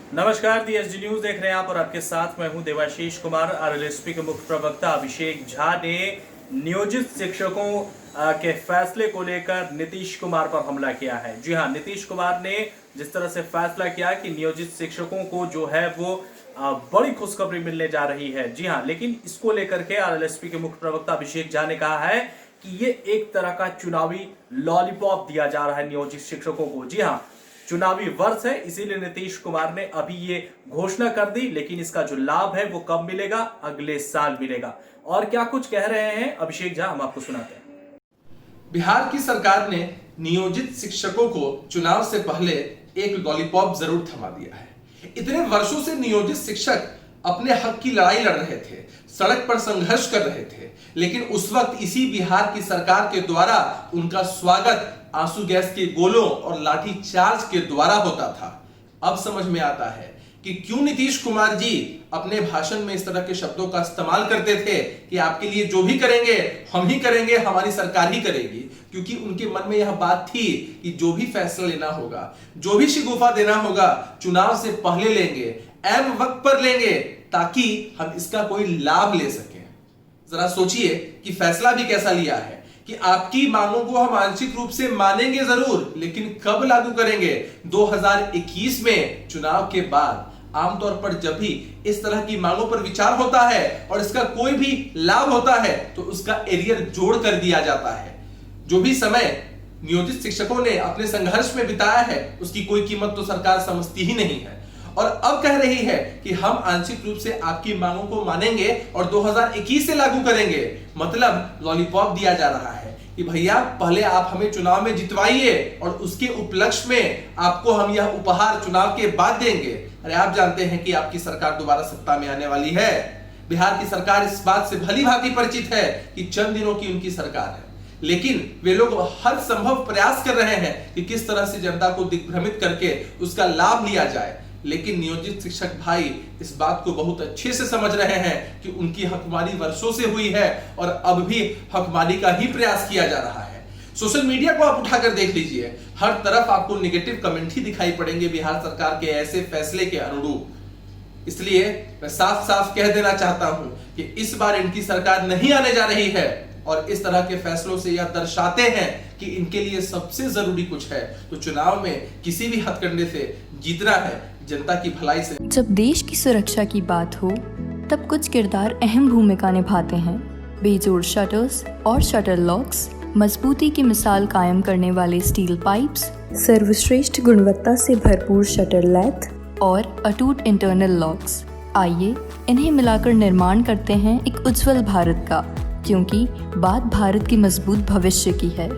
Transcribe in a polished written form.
नमस्कार, DSD news देख रहे हैं आप और आपके साथ मैं हूं देवाशीष कुमार। RLSP के मुख्य प्रवक्ता अभिषेक झा ने नियोजित शिक्षकों के फैसले को लेकर नीतीश कुमार पर हमला किया है। जी हां, नीतीश कुमार ने जिस तरह से फैसला किया कि नियोजित शिक्षकों को जो है वो बड़ी खुशखबरी मिलने जा रही है। जी हां, लेकिन इसको लेकर के RLSP के मुख्य प्रवक्ता अभिषेक झा ने कहा है कि ये एक तरह का चुनावी लॉलीपॉप दिया जा रहा है नियोजित शिक्षकों को। जी हां, चुनावी वर्ष है, इसीलिए नीतीश कुमार ने अभी ये घोषणा कर दी, लेकिन इसका जो लाभ है वो कब मिलेगा? अगले साल मिलेगा। और क्या कुछ कह रहे हैं अभिषेक झा, हम आपको सुनाते हैं। बिहार की सरकार ने नियोजित शिक्षकों को चुनाव से पहले एक लॉलीपॉप जरूर थमा दिया है। इतने वर्षों से नियोजित शिक्षक अपने हक की लड़ाई लड़ रहे थे, सड़क पर संघर्ष कर रहे थे, लेकिन उस वक्त इसी बिहार की सरकार के द्वारा उनका स्वागत आंसू गैस के गोलों और लाठी चार्ज के द्वारा होता था। अब समझ में आता है कि क्यों नीतीश कुमार जी अपने भाषण में इस तरह के शब्दों का इस्तेमाल करते थे कि आपके लिए जो भी करेंगे हम ही करेंगे, हमारी सरकार ही करेगी। क्योंकि उनके मन में यह बात थी कि जो भी फैसला लेना होगा, जो भी शिगुफा देना होगा, चुनाव से पहले लेंगे, ऐन वक्त पर लेंगे, ताकि हम इसका कोई लाभ ले सकें। जरा सोचिए कि फैसला भी कैसा लिया है कि आपकी मांगों को हम आंशिक रूप से मानेंगे जरूर, लेकिन कब लागू करेंगे? 2021 में चुनाव के बाद। आमतौर पर जब भी इस तरह की मांगों पर विचार होता है और इसका कोई भी लाभ होता है तो उसका एरियर जोड़ कर दिया जाता है। जो भी समय नियोजित शिक्षकों ने अपने संघर्ष में बिताया है उसकी कोई कीमत तो सरकार समझती ही नहीं है, और अब कह रही है कि हम आंशिक रूप से आपकी मांगों को मानेंगे और 2021 से लागू करेंगे। मतलब लॉलीपॉप दिया जा रहा है कि भैया पहले आप हमें चुनाव में जितवाइए और उसके उपलक्ष्य में आपको हम यह उपहार चुनाव के बाद देंगे। अरे आप जानते हैं कि आपकी सरकार दोबारा सत्ता में आने वाली है। बिहार की सरकार इस बात से भली भांति परिचित है कि चंद दिनों की उनकी सरकार है, लेकिन वे लोग हर संभव प्रयास कर रहे हैं कि किस तरह से जनता को दिग्भ्रमित करके उसका लाभ लिया जाए। लेकिन नियोजित शिक्षक भाई इस बात को बहुत अच्छे से समझ रहे हैं कि उनकी हकमारी वर्षों से हुई है और अब भी हकमारी का ही प्रयास किया जा रहा है। सोशल मीडिया को आप उठाकर देख लीजिए, हर तरफ आपको नेगेटिव कमेंट ही दिखाई पड़ेंगे बिहार सरकार के ऐसे फैसले के अनुरूप। इसलिए मैं साफ साफ कह देना चाहता हूं कि इस बार इनकी सरकार नहीं आने जा रही है, और इस तरह के फैसलों से यह दर्शाते हैं कि इनके लिए सबसे जरूरी कुछ है तो चुनाव में किसी भी हथकंडे से जीतना है, जनता की भलाई से। जब देश की सुरक्षा की बात हो तब कुछ किरदार अहम भूमिका निभाते हैं। बेजोड़ शटर्स और शटर लॉक्स, मजबूती की मिसाल कायम करने वाले स्टील पाइप्स, सर्वश्रेष्ठ गुणवत्ता से भरपूर शटर लैथ और अटूट इंटरनल लॉक्स। आइए इन्हें मिलाकर निर्माण करते हैं एक उज्जवल भारत का, क्योंकि बात भारत की मजबूत भविष्य की है।